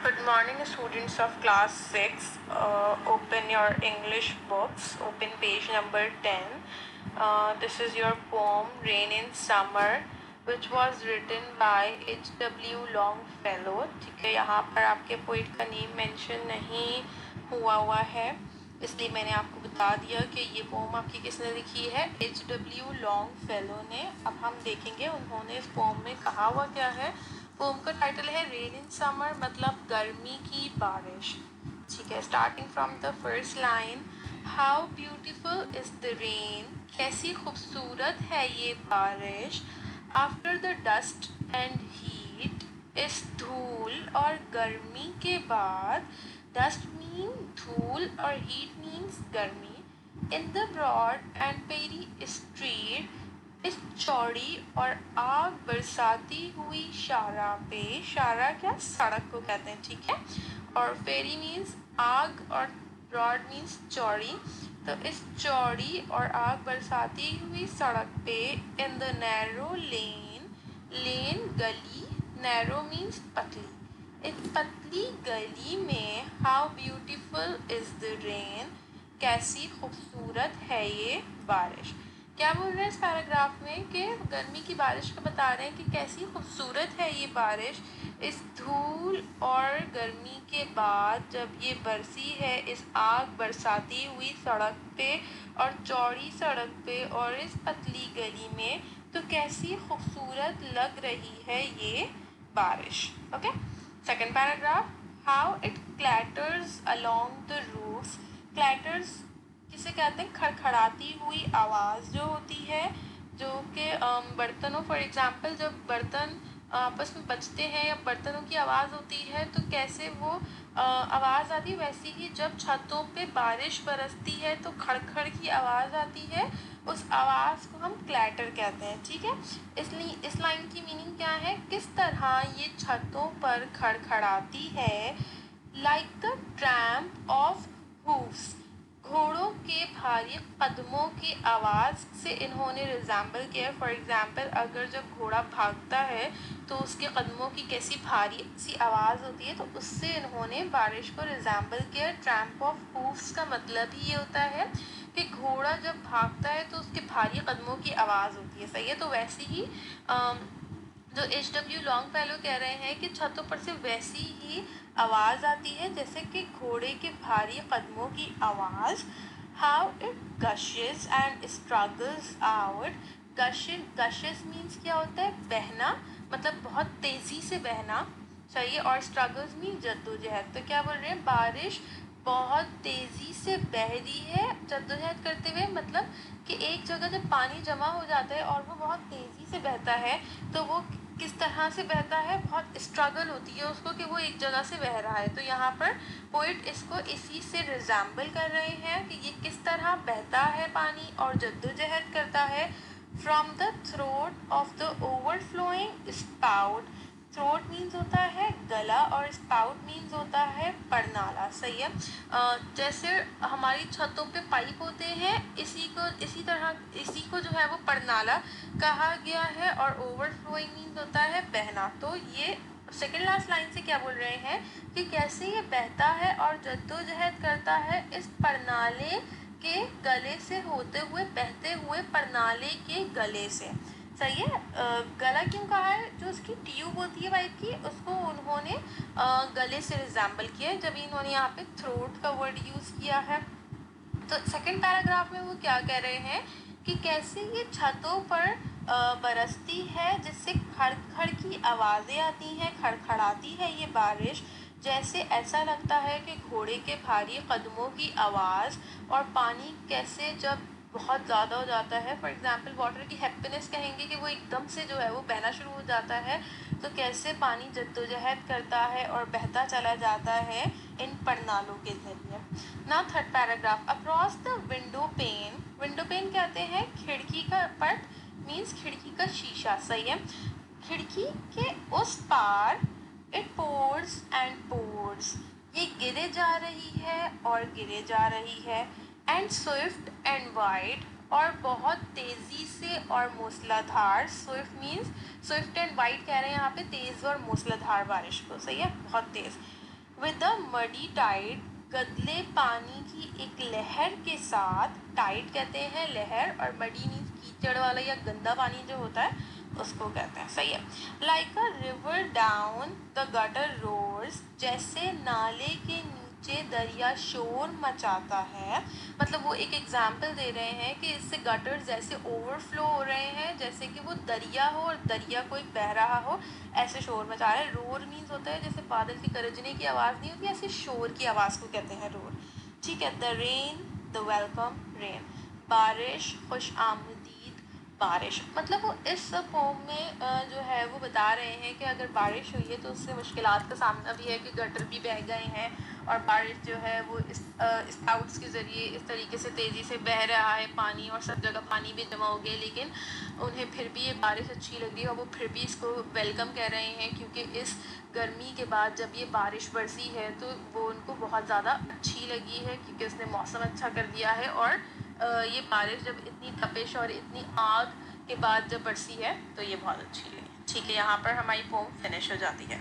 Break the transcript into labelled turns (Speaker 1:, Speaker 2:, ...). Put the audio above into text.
Speaker 1: Good morning, students of class 6. Open your English books. Open page number 10. This is your poem, Rain in Summer, which was written by H.W. Longfellow. ठीक है, यहाँ पर आपके poet का name mention नहीं हुआ है, इसलिए मैंने आपको बता दिया कि ये पोम आपकी किसने लिखी है, H.W. लॉन्गफेलो ने। अब हम देखेंगे उन्होंने इस पोम में कहा हुआ क्या है। पोम का टाइटल है रेन इन समर, मतलब गर्मी की बारिश। ठीक है, starting from the first line, how beautiful is the rain, कैसी खूबसूरत है ये बारिश। After the dust and heat, इस धूल और गर्मी के बाद। डस्ट मीन धूल और हीट मीन्स गर्मी। In the broad and perry street, इस चौड़ी और आग बरसाती हुई शारा पे। शारा क्या, सड़क को कहते हैं, ठीक है। और फेरी मीन्स आग और ब्रॉड मीन्स चौड़ी। तो इस चौड़ी और आग बरसाती हुई सड़क पे, इन द नैरो लेन, लेन गली, नैरो मीन्स पतली, इस पतली गली में, how beautiful is the rain, कैसी खूबसूरत है ये बारिश। क्या बोल रहे हैं इस पैराग्राफ में कि गर्मी की बारिश का बता रहे हैं कि कैसी खूबसूरत है ये बारिश। इस धूल और गर्मी के बाद जब ये बरसी है इस आग बरसाती हुई सड़क पे और चौड़ी सड़क पे और इस पतली गली में, तो कैसी खूबसूरत लग रही है ये बारिश। Okay, second paragraph, how it clatters along the roofs. Clatters किसे कहते हैं, खड़खड़ाती हुई आवाज़ जो होती है, जो कि बर्तनों, फॉर एग्जांपल जब बर्तन आपस में बजते हैं या बर्तनों की आवाज़ होती है तो कैसे वो आवाज़ आती है, वैसी ही जब छतों पे बारिश बरसती है तो खड़खड़ की आवाज़ आती है, उस आवाज़ को हम क्लैटर कहते हैं। ठीक है, इसलिए इस लाइन की मीनिंग क्या है, किस तरह ये छतों पर खड़खड़ाती है। Like the tramp of hoofs, घोड़ों के भारी कदमों की आवाज़ से इन्होंने रिजेंबल किया। फॉर एग्जांपल अगर जब घोड़ा भागता है तो उसके कदमों की कैसी भारी सी आवाज़ होती है, तो उससे इन्होंने बारिश को रिजेंबल किया। ट्रैम्प ऑफ हूफ्स का मतलब ही ये होता है कि घोड़ा जब भागता है तो उसके भारी कदमों की आवाज़ होती है। सही है, तो वैसे ही जो H.W. लॉन्गफेलो कह रहे हैं कि छतों पर से वैसी ही आवाज़ आती है जैसे कि घोड़े के भारी कदमों की आवाज़। How it gushes and struggles out. Gushes means क्या होता है, बहना, मतलब बहुत तेज़ी से बहना। सही है, और स्ट्रगल्स मीन जद्दोजहद। तो क्या बोल रहे हैं, बारिश बहुत तेज़ी से बह रही है जद्दोजहद करते हुए, मतलब कि एक जगह जब पानी जमा हो जाता है और वो बहुत तेज़ी से बहता है तो वो किस तरह से बहता है, बहुत स्ट्रगल होती है उसको कि वो एक जगह से बह रहा है। तो यहाँ पर पोइट इसको इसी से रिजेंबल कर रहे हैं कि ये किस तरह बहता है पानी और जद्दोजहद करता है। From the throat of the overflowing spout, throat means होता है गला और स्पाउट मीन्स होता है परनाला। सही है, जैसे हमारी छतों पे पाइप होते हैं, इसी को जो है वो परनाला कहा गया है। और ओवरफ्लोइंग मीन्स होता है बहना। तो ये सेकेंड लास्ट लाइन से क्या बोल रहे हैं कि कैसे ये बहता है और जद्दोजहद करता है इस परनाले के गले से होते हुए, बहते हुए परनाले के गले से। सही है, गला क्यों कहा है, जो उसकी ट्यूब होती है पाइप की उसको उन्होंने गले से रिजेंबल किया है, जब इन्होंने यहाँ पे थ्रोट का वर्ड यूज़ किया है। तो सेकंड पैराग्राफ में वो क्या कह रहे हैं कि कैसे ये छतों पर बरसती है जिससे खड़खड़ की आवाज़ें आती हैं, खड़खड़ाती है ये बारिश, जैसे ऐसा लगता है कि घोड़े के भारी कदमों की आवाज़। और पानी कैसे जब बहुत ज़्यादा हो जाता है, फॉर एग्जांपल वाटर की हैप्पीनेस कहेंगे कि वो एकदम से जो है वो बहना शुरू हो जाता है, तो कैसे पानी जद्दोजहद करता है और बहता चला जाता है इन परनालों के जरिए। ना third paragraph, across the window pane, window pane कहते हैं खिड़की का पट, मीन्स खिड़की का शीशा। सही है, खिड़की के उस पार, इट पोर्स एंड पोर्स, ये गिरे जा रही है और गिरे जा रही है। एंड स्विफ्ट एंड वाइड, और बहुत तेज़ी से और मूसलाधार। Swift means, Swift and wide कह रहे हैं यहाँ पे तेज़ और मूसलाधार बारिश को। सही है, बहुत तेज़। विद अ मडी टाइड, गदले पानी की एक लहर के साथ, टाइड कहते हैं लहर, और मडी मीन्स कीचड़ वाला या गंदा पानी जो होता है उसको कहते हैं, सही है। Like a river down the gutter roars, जैसे नाले के नीचे दरिया शोर मचाता है। मतलब वो एक एग्जाम्पल दे रहे हैं कि इससे गटर जैसे ओवरफ्लो हो रहे हैं, जैसे कि वो दरिया हो और दरिया कोई बह रहा हो, ऐसे शोर मचा रहा है। रोर मीन्स होता है जैसे बादल की गरजने की आवाज़ नहीं होती, ऐसे शोर की आवाज़ को कहते हैं रोर, ठीक है। The rain, the welcome rain, बारिश, खुश आमदीद बारिश। मतलब वो इस पोम में जो है वो बता रहे हैं कि अगर बारिश हुई है तो उससे मुश्किलात का सामना भी है कि गटर भी बह गए हैं, और बारिश जो है वो इस स्पाउट्स के ज़रिए इस तरीके से तेज़ी से बह रहा है पानी, और सब जगह पानी भी जमा हो गया, लेकिन उन्हें फिर भी ये बारिश अच्छी लगी और वो फिर भी इसको वेलकम कह रहे हैं, क्योंकि इस गर्मी के बाद जब ये बारिश बरसी है तो वो उनको बहुत ज़्यादा अच्छी लगी है, क्योंकि उसने मौसम अच्छा कर दिया है। और ये बारिश जब इतनी तपिश और इतनी आग के बाद जब बरसी है तो ये बहुत अच्छी लगी। ठीक है, यहाँ पर हमारी पोम फिनिश हो जाती है।